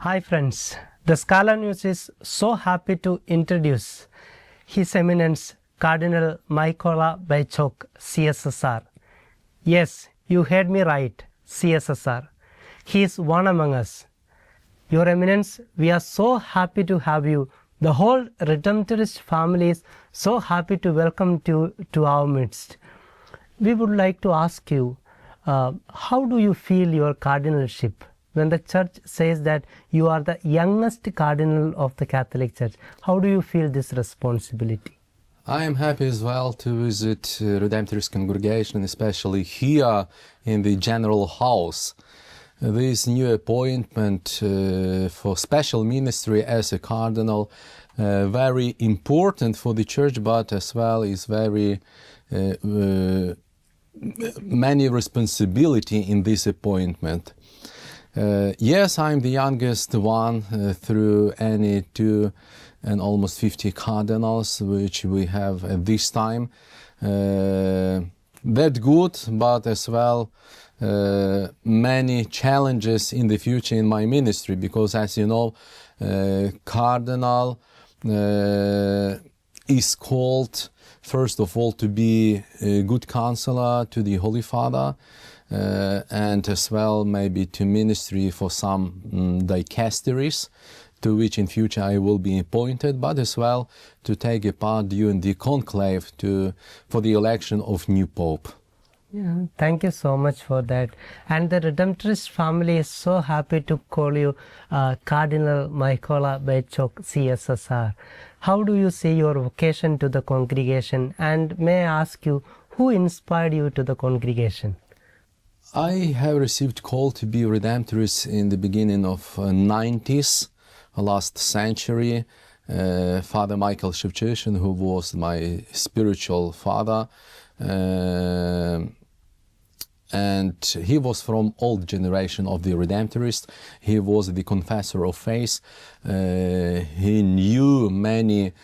Hi friends, the Scala News is so happy to introduce His Eminence Cardinal Mykola Bychok, CSsR. Yes, you heard me right, CSsR. He is one among us. Your Eminence, we are so happy to have you. The whole Redemptorist family is so happy to welcome you to our midst. We would like to ask you, how do you feel your cardinalship? When the Church says that you are the youngest cardinal of the Catholic Church, how do you feel this responsibility? I am happy as well to visit Redemptorist congregation, especially here in the General House. This new appointment for special ministry as a cardinal, very important for the Church, but as well is very many responsibility in this appointment. Yes, I'm the youngest one through any 2 and almost 50 cardinals which we have at this time. That's good, but as well many challenges in the future in my ministry, because as you know, cardinal is called first of all to be a good counselor to the Holy Father, and as well maybe to ministry for some dicasteries to which in future I will be appointed, but as well to take a part during the conclave for the election of new Pope. Yeah, thank you so much for that. And the Redemptorist family is so happy to call you Cardinal Mykola Bychok, CSsR. How do you see your vocation to the congregation? And may I ask you, who inspired you to the congregation? I have received call to be Redemptorist in the beginning of 90s, last century. Father Michael Shevchishin, who was my spiritual father, and he was from old generation of the Redemptorist. He was the confessor of faith. He knew many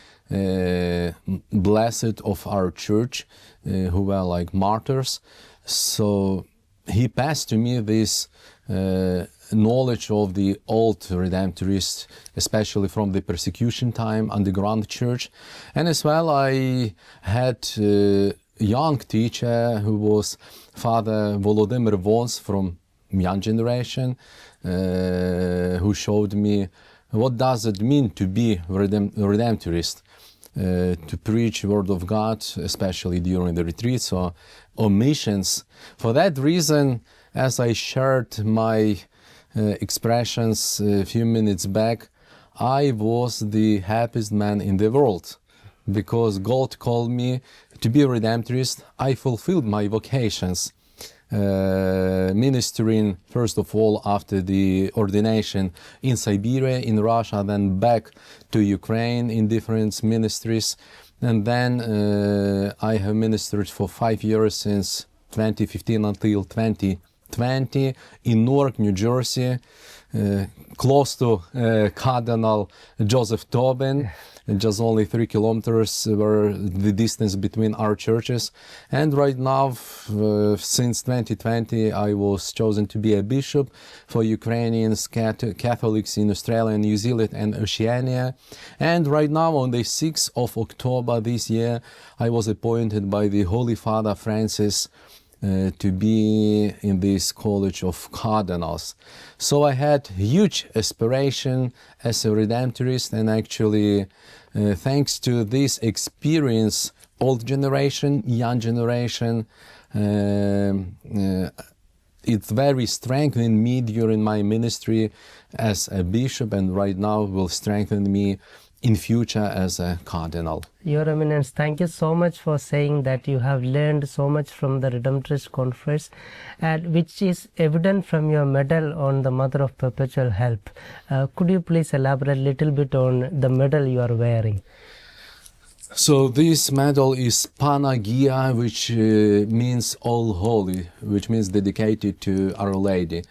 blessed of our church who were like martyrs. So he passed to me this knowledge of the old Redemptorists, especially from the persecution time, underground church. And as well I had young teacher who was Father Volodymyr Vons from young generation, who showed me what does it mean to be Redemptorist, to preach word of God, especially during the retreats or missions. For that reason, as I shared my expressions a few minutes back, I was the happiest man in the world, because God called me to be a Redemptorist. I fulfilled my vocations, ministering first of all after the ordination in Siberia, in Russia, then back to Ukraine in different ministries, and then I have ministered for 5 years since 2015 until 2020 in Newark, New Jersey, close to Cardinal Joseph Tobin. Just only 3 kilometers were the distance between our churches. And right now, since 2020, I was chosen to be a bishop for Ukrainian Catholics in Australia, New Zealand and Oceania. And right now, on the 6th of October this year, I was appointed by the Holy Father Francis to be in this College of Cardinals. So I had huge aspiration as a Redemptorist, and actually thanks to this experience, old generation, young generation, it's very strengthened me during my ministry as a bishop, and right now will strengthen me in future as a cardinal. Your Eminence, thank you so much for saying that you have learned so much from the Redemptorist Conference, which is evident from your medal on the Mother of Perpetual Help. Could you please elaborate a little bit on the medal you are wearing? So this medal is panagia, which means all holy, which means dedicated to Our Lady.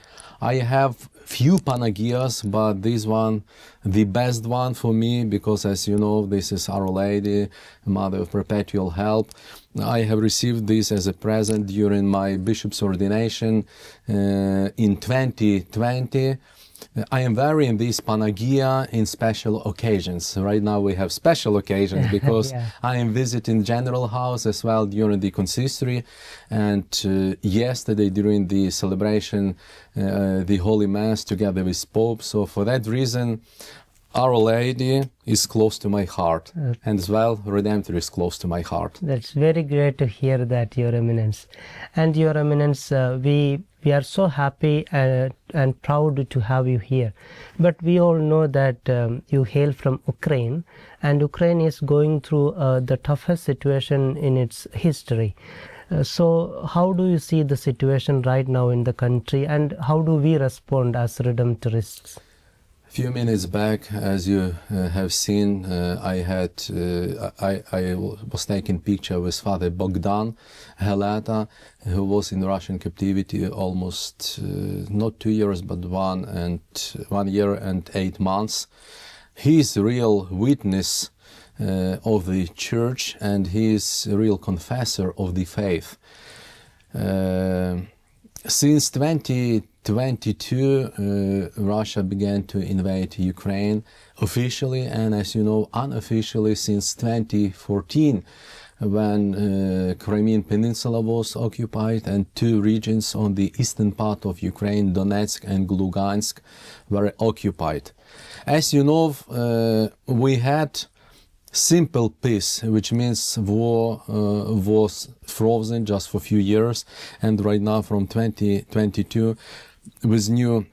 I have few panagias, but this one, the best one for me, because as you know, this is Our Lady, Mother of Perpetual Help. I have received this as a present during my bishop's ordination in 2020. I am wearing this panagia in special occasions. Right now we have special occasions because Yeah. I am visiting General House as well during the Consistory, and yesterday during the celebration, the Holy Mass together with Pope. So for that reason, Our Lady is close to my heart, and as well Redemptor is close to my heart. That's very great to hear that, Your Eminence. And Your Eminence, we are so happy and proud to have you here. But we all know that you hail from Ukraine, and Ukraine is going through the toughest situation in its history. So how do you see the situation right now in the country, and how do we respond as Redemptorists? Few minutes back, as you have seen, I was taking picture with Father Bogdan Helata, who was in Russian captivity almost not 2 years, but 1 year and 8 months. He is a real witness of the Church, and he is a real confessor of the faith. Since 2022, Russia began to invade Ukraine officially, and as you know, unofficially since 2014, when Crimean Peninsula was occupied and 2 regions on the eastern part of Ukraine, Donetsk and Lugansk, were occupied. As you know, we had simple peace, which means war was frozen just for a few years, and right now from 2022, with new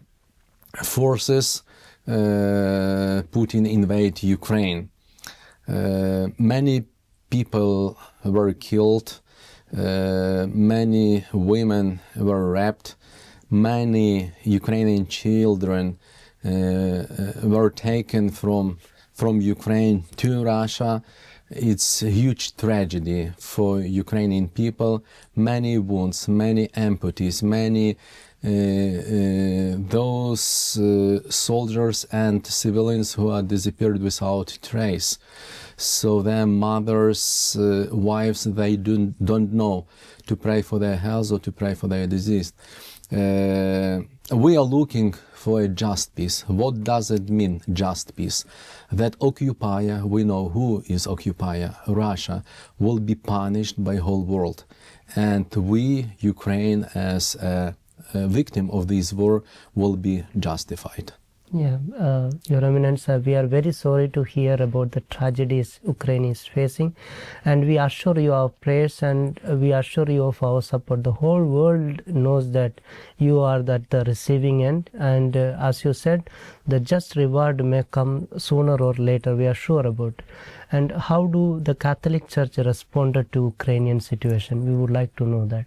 forces, Putin invade Ukraine. Many people were killed, many women were raped, many Ukrainian children were taken from Ukraine to Russia. It's a huge tragedy for Ukrainian people. Many wounds, many amputees, many those soldiers and civilians who are disappeared without trace. So their mothers, wives, they don't know to pray for their health or to pray for their disease. We are looking for a just peace. What does it mean, just peace? That occupier, we know who is occupier, Russia, will be punished by whole world. And we, Ukraine, as a victim of this war, will be justified. Yeah, Your Eminence, we are very sorry to hear about the tragedies Ukraine is facing, and we assure you our prayers, and we assure you of our support. The whole world knows that you are at the receiving end, and as you said, the just reward may come sooner or later, we are sure about. And how do the Catholic Church respond to Ukrainian situation? We would like to know that.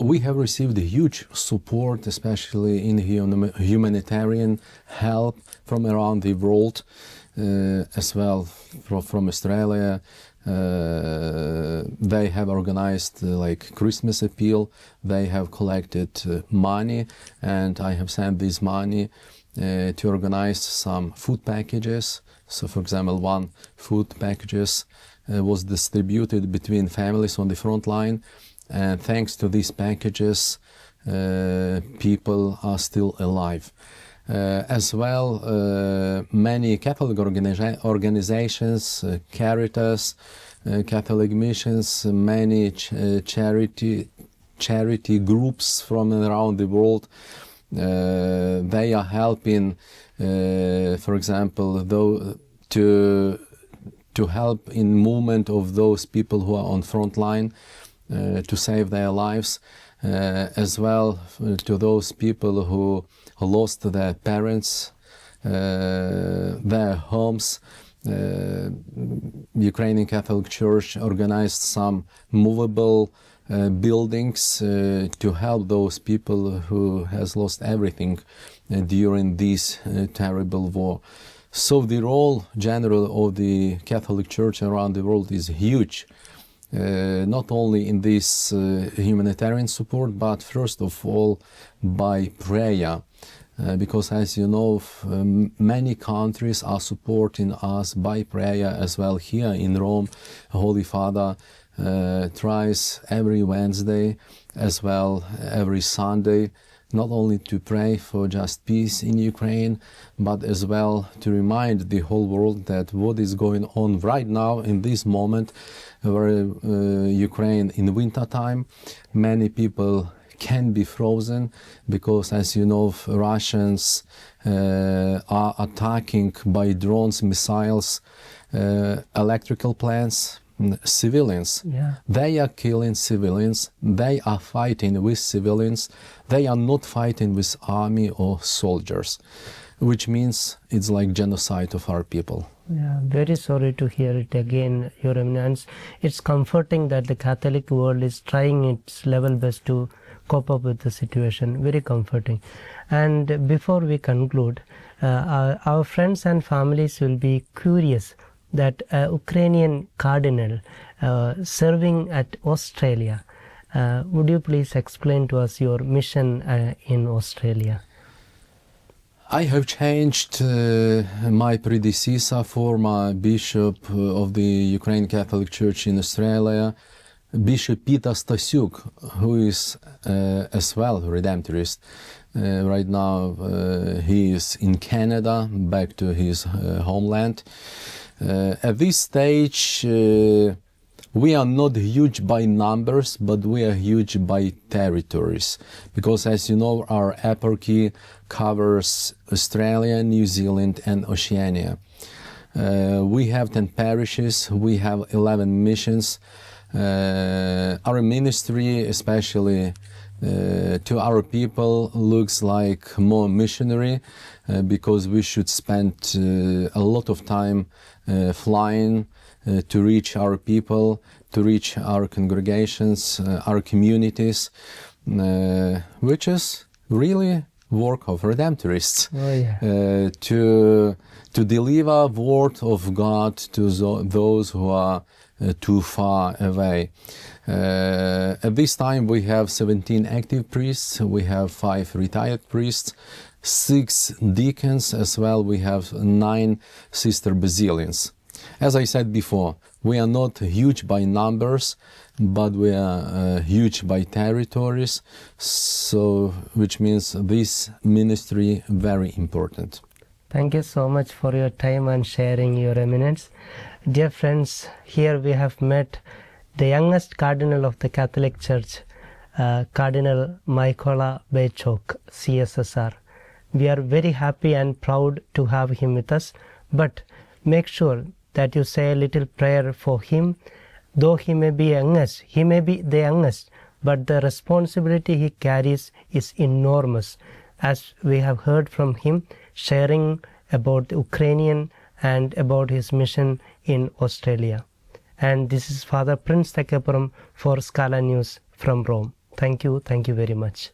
We have received a huge support, especially in humanitarian help from around the world, as well from Australia. They have organized like Christmas appeal. They have collected money, and I have sent this money to organize some food packages. So, for example, 1 food packages was distributed between families on the front line. And thanks to these packages, people are still alive. As well, many Catholic organizations, Caritas, Catholic missions, many charity groups from around the world, they are helping, for example, to help in movement of those people who are on front line, to save their lives, as well to those people who lost their parents, their homes. Ukrainian Catholic Church organized some movable buildings to help those people who has lost everything during this terrible war. So the role general of the Catholic Church around the world is huge. Not only in this humanitarian support, but first of all by prayer, because as you know, many countries are supporting us by prayer as well. Here in Rome, Holy Father tries every Wednesday, as well every Sunday, not only to pray for just peace in Ukraine, but as well to remind the whole world that what is going on right now in this moment, where Ukraine in winter time, many people can be frozen because, as you know, Russians are attacking by drones, missiles, electrical plants, civilians. Yeah. They are killing civilians. They are fighting with civilians. They are not fighting with army or soldiers, which means it's like genocide of our people. Yeah, very sorry to hear it again, Your Eminence. It's comforting that the Catholic world is trying its level best to cope up with the situation. Very comforting. And before we conclude, our friends and families will be curious that Ukrainian Cardinal serving at Australia. Would you please explain to us your mission in Australia? I have changed my predecessor, former Bishop of the Ukrainian Catholic Church in Australia, Bishop Peter Stasjuk, who is as well Redemptorist. Right now he is in Canada, back to his homeland. At this stage, we are not huge by numbers, but we are huge by territories. Because, as you know, our eparchy covers Australia, New Zealand, and Oceania. We have 10 parishes, we have 11 missions. Our ministry, especially to our people, looks like more missionary because we should spend a lot of time flying to reach our people, to reach our congregations, our communities, which is really work of Redemptorists. Oh, yeah. To deliver word of God to those who are too far away. At this time we have 17 active priests, we have 5 retired priests, 6 deacons, as well we have 9 sister basilians. As I said before, we are not huge by numbers, but we are huge by territories, so which means this ministry very important. Thank you so much for your time and sharing, Your Eminence. Dear friends, here we have met the youngest Cardinal of the Catholic Church, Cardinal Mykola Bychok, CSsR. We are very happy and proud to have him with us, but make sure that you say a little prayer for him. Though he may be youngest, he may be the youngest, but the responsibility he carries is enormous, as we have heard from him, sharing about the Ukrainian and about his mission in Australia. And this is Father Prince Thekkapuram for Scala News from Rome. Thank you very much.